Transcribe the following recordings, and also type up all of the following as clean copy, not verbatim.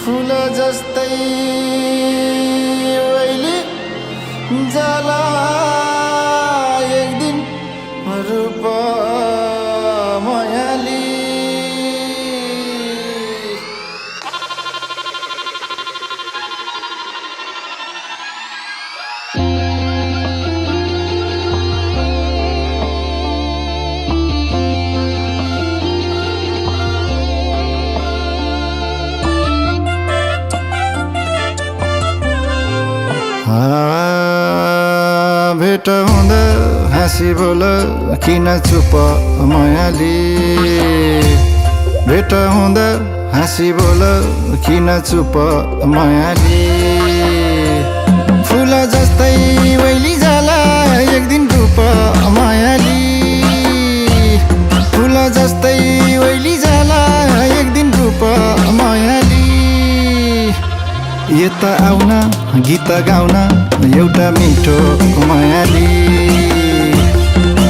फूल जस्तै वैली जाला एक दिन रूप मायाली। भेट हुँदा हाँसी बोल किन चुप मायाली। भेट हुँदा हाँसी बोल किन चुप मायाली। फूल जस्तै वैली जाला एक दिन रूप मायाली। फूल जस्तै वैली जाला एक दिन रूप मायाली। यता आउन गीत गाउन एउटा मिठो मायाली।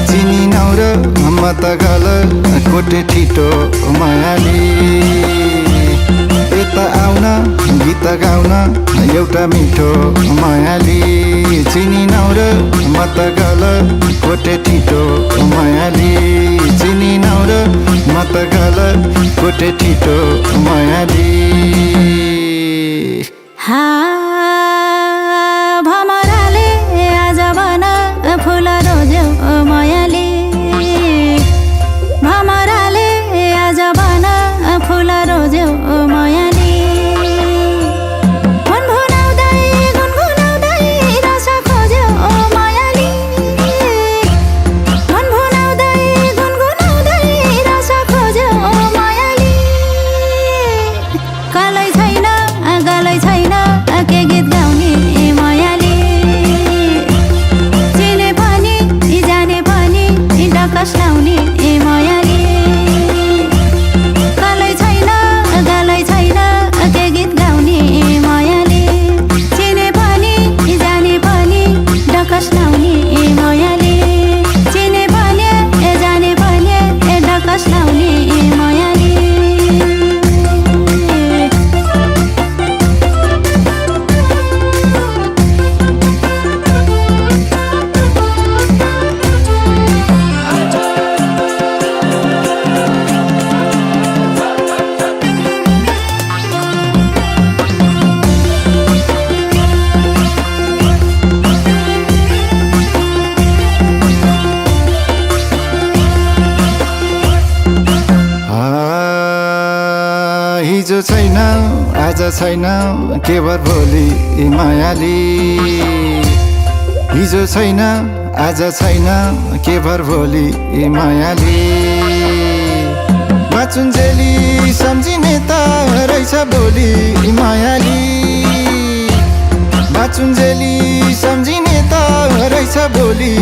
चिनी नौर म त गल कोटे ठिटो मायाली। यता आउन गीत गाउन एउटा मिठो मायाली। चिनी नौर म त गल कोटे ठिटो मायाली। चिनी नौर म त गल कोटे ठिटो मायाली। भमराले आज बन फुल रोज्यौ मायाली। भमराले आज बन फुल रोज्यौ मायाली। गुनगुनाउँदै गुनगुनाउँदै रस खोज्यौ मायाली। गुनगुनाउँदै गुनगुनाउँदै रस खोज्यौ मायाली। गलै छैन गलै छैन के गीत गाउने मायाली। चिने पनि जाने पनि डकस लाउने मायाली। गलै छैन के गीत गाउने मायाली। चिने पनि जाने पनि डकस लाउने मायाली। चिने पनि जाने पनि डकस लाउने मायाली। हिजो छैन आज छैन के भर भोलि मायाली। हिजो छैन आज छैन के भर भोलि मायाली। बाचुन्जेली सम्झिने त रहेछ भोलि मायाली। बाचुन्जेली सम्झिने त रहेछ भोलि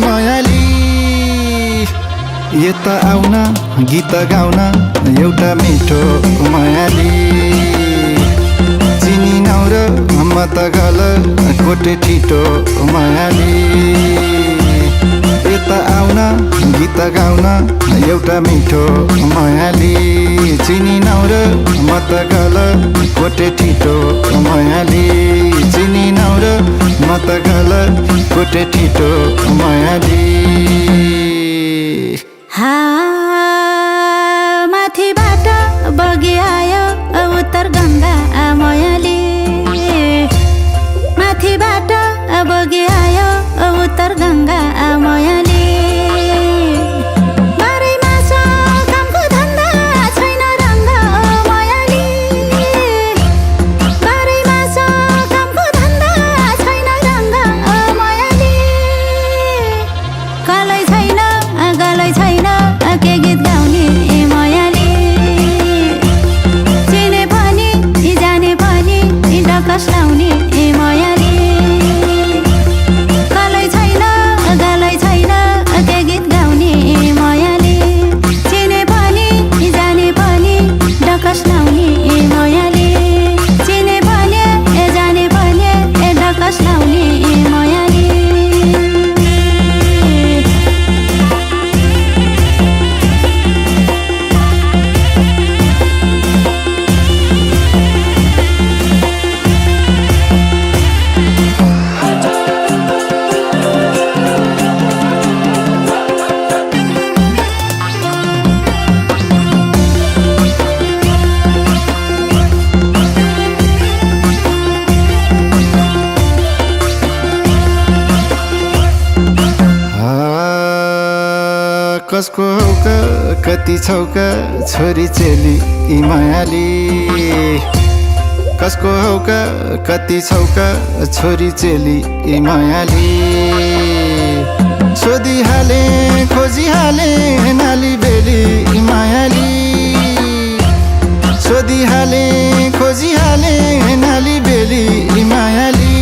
मायाली। यता आउन गीत गाउन एउटा मिठो मायाली। चिनी नौर म त गल कोटे ठिटो मायाली। यता आउन गीत गाउन एउटा मिठो मायाली। चिनी नौर म त गल कोटे ठिटो मायाली। चिनी नौर म त गल कोटे ठिटो मायाली। माथिबाट बगी आयो उत्तर गङ्गा मायाली। माथिबाट बगी आयो उत्तर गङ्गा मायाली। बारैमा छ कामको धन्दा छैन रङ्ग मायाली। बारैमा छ कामको धन्दा छैन रङ्ग मायाली। गलै छैन के गीत गाउने मायाली। चिने पनि जाने पनि डकस लाउने मायाली। गलै छैन के गीत गाउने मायाली। चिने पनि जाने पनि डकस लाउने मायाली। चिने पनि जाने पनि डकस लाउने मायाली। कसको हौ क कति छौका छोरी चेली यी मायाली कसको हौ क कति छौका छोरी चेली यी मायाली सोधिहाले खोजिहाले नाली बेली यी मायाली सोधिहाले खोजिहाले नाली बेली यी मायाली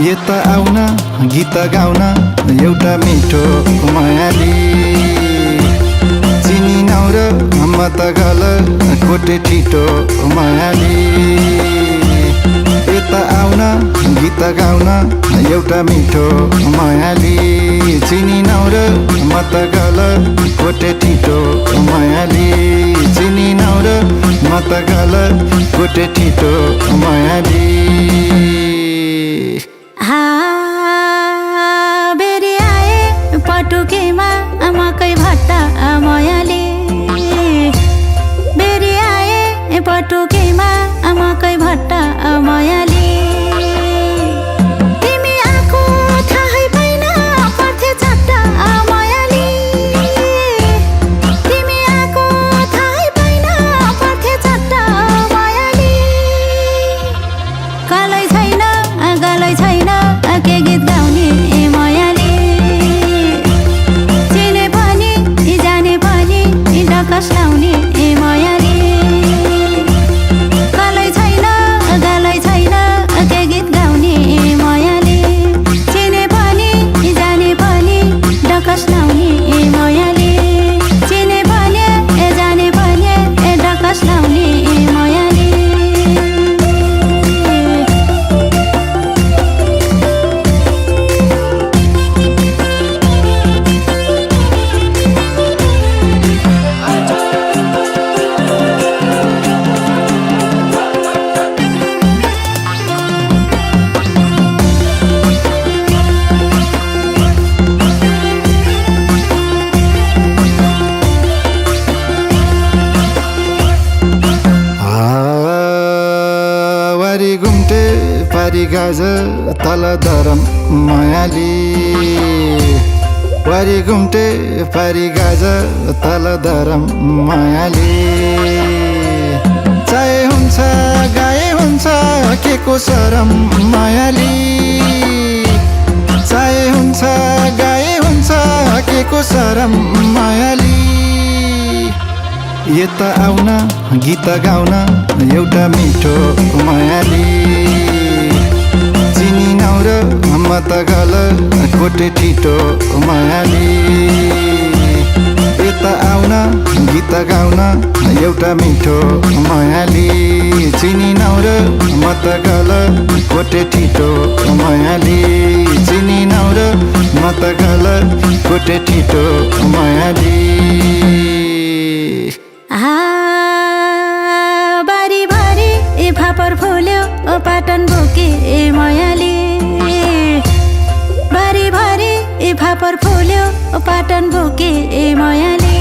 यता आउन गीत गाउन एउटा मिठो मायाली चिनी नौर म त गल कोटे ठिटो मायाली यता आउन गीत गाउन एउटा मिठो मायाली चिनी नौर म त गल कोटे ठिटो मायाली चिनी नौर म त गल कोटे ठिटो मायाली बेरी आए पटुकेमा मकै भट्टा मायाले बेरी आए पटुकेमा मकै भट्टा मायाले तिमी आको थाहै पाइन पर्थे चट्टा मायाले तिमी आको थाहै पाइन पर्थे चट्टा मायाले गलै छैन के गीत गाउने मायाले चिने पनि जाने पनि डकस लाउने मायाले गलै छैन के गीत गाउने मायाले चिने पनि जाने पनि डकस लाउने मायाले चिने पनि जाने पनि डकस लाउने मायाले वारी घुम्टे पारी गाज तल धरम मायाली वारी घुम्टे पारी गाज तल धरम मायाली चाहे हुन्छ गाए हुन्छ के को सरम मायाली चाहे हुन्छ गाए हुन्छ के को सरम मायाली यता आउन गीत गाउन एउटा मिठो मायाली चिनी नौर म त गल कोटे ठिटो मायाली यता आउन गीत गाउन एउटा मिठो मायाली चिनी नौर म त गल कोटे ठिटो मायाली चिनी नौर म त गल कोटे ठिटो मायाली बारी भारी फापर फुल्यो पाटन बोके मायाले बारी भारी फापर फुल्यो पाटन बोके मायाले